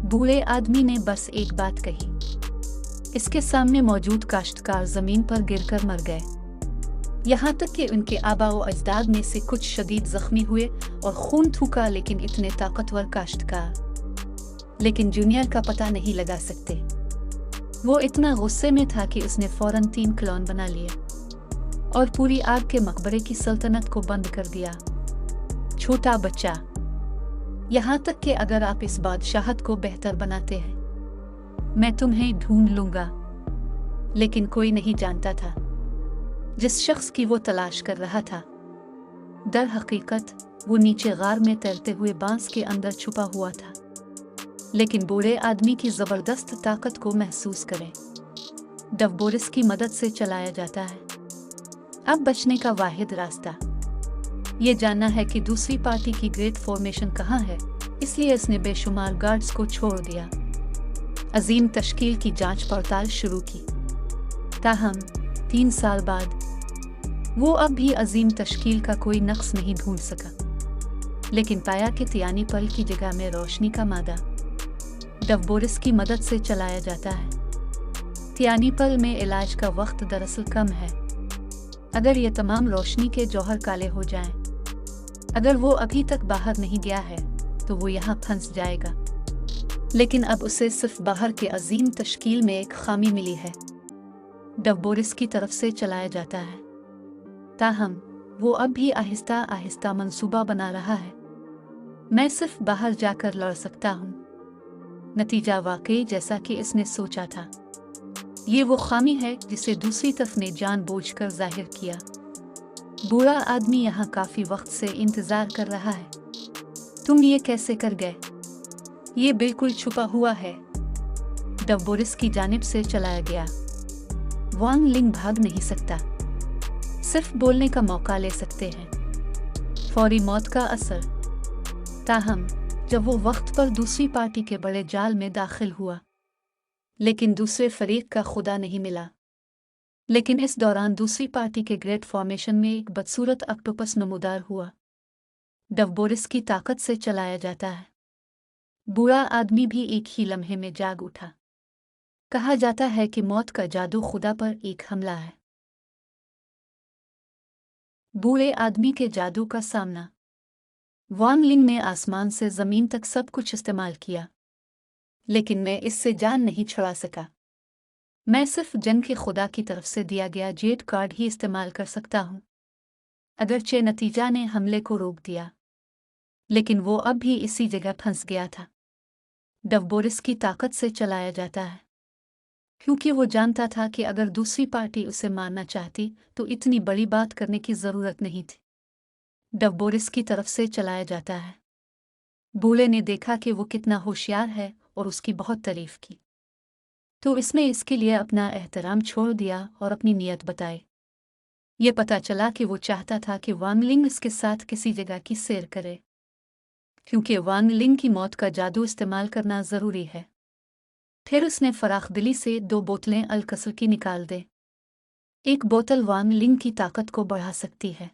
बूढ़े आदमी ने बस एक बात कही। इसके सामने मौजूद काश्तकार जमीन पर गिरकर मर गए। यहाँ तक कि उनके आबा व अजदाद में से कुछ शदीद जख्मी हुए और खून थूका, लेकिन इतने ताकतवर काश्तकार लेकिन जूनियर का पता नहीं लगा सकते। वो इतना गुस्से में था कि उसने फौरन 3 क्लोन बना लिए और पूरी आग के मकबरे की सल्तनत को बंद कर दिया। छोटा बच्चा, यहाँ तक कि अगर आप इस बादशाहत को बेहतर बनाते हैं, मैं तुम्हें ढूंढ लूंगा। लेकिन कोई नहीं जानता था जिस शख्स की वो तलाश कर रहा था। दर हकीकत वो नीचे गार में तैरते हुए बांस के अंदर छुपा हुआ था। लेकिन बूढ़े आदमी की जबरदस्त ताकत को महसूस करें डवबोरिस की मदद से चलाया जाता है। अब बचने का वाहिद रास्ता ये जानना है कि दूसरी पार्टी की ग्रेट फॉर्मेशन कहाँ है, इसलिए इसने बेशुमार गार्ड्स को छोड़ दिया। अजीम तश्कील की जांच पड़ताल शुरू की। ताहम 3 साल बाद वो अब भी अजीम तश्कील का कोई नक्श नहीं ढूंढ सका। लेकिन पाया कि तियानी पल की जगह में रोशनी का मादा डवबोरिस की मदद से चलाया जाता है। तियानी पल में इलाज का वक्त दरअसल कम है। अगर ये तमाम रोशनी के जौहर काले हो जाएं, अगर वो अभी तक बाहर नहीं गया है तो वो यहाँ फंस जाएगा। लेकिन अब उसे सिर्फ बाहर के अजीम तश्कील में एक खामी मिली है। डवबोरिस की तरफ से चलाया जाता है। ताहम वो अब भी आहिस्ता आहिस्ता मंसूबा बना रहा है। मैं सिर्फ बाहर जाकर लड़ सकता हूँ। नतीजा वाकई जैसा कि इसने सोचा था। ये वो खामी है जिसे दूसरी तरफ ने जानबूझकर जाहिर किया। बूढ़ा आदमी यहाँ काफी वक्त से इंतजार कर रहा है। तुम ये कैसे कर गए? ये बिल्कुल छुपा हुआ है। डवबोरिस की जानिब से चलाया गया। वांग लिंग भाग नहीं सकता, सिर्फ बोलने का मौका ले सकते हैं। फौरी मौत का असर। ताहम जब वो वक्त पर दूसरी पार्टी के बड़े जाल में दाखिल हुआ, लेकिन दूसरे फरीक का खुदा नहीं मिला। लेकिन इस दौरान दूसरी पार्टी के ग्रेट फॉर्मेशन में एक बदसूरत ऑक्टोपस नमूदार हुआ। डवबोरिस की ताकत से चलाया जाता है। बूढ़ा आदमी भी एक ही लम्हे में जाग उठा। कहा जाता है कि मौत का जादू खुदा पर एक हमला है। बूढ़े आदमी के जादू का सामना। वांग लिंग ने आसमान से जमीन तक सब कुछ इस्तेमाल किया, लेकिन मैं इससे जान नहीं छुड़ा सका। मैं सिर्फ जंग के खुदा की तरफ से दिया गया जेट कार्ड ही इस्तेमाल कर सकता हूँ। अगरचे नतीजा ने हमले को रोक दिया, लेकिन वो अब भी इसी जगह फंस गया था। डवबोरिस की ताकत से चलाया जाता है, क्योंकि वो जानता था कि अगर दूसरी पार्टी उसे मारना चाहती तो इतनी बड़ी बात करने की जरूरत नहीं थी। डवबोरिस की तरफ से चलाया जाता है। बूढ़े ने देखा कि वो कितना होशियार है और उसकी बहुत तारीफ की, तो इसने इसके लिए अपना एहतराम छोड़ दिया और अपनी नीयत बताई। ये पता चला कि वो चाहता था कि वांग लिंग इसके साथ किसी जगह की सैर करे, क्योंकि वांग लिंग की मौत का जादू इस्तेमाल करना जरूरी है। फिर उसने फराखदिली से 2 बोतलें अलकसर की निकाल दे। एक बोतल वांग लिंग की ताकत को बढ़ा सकती है,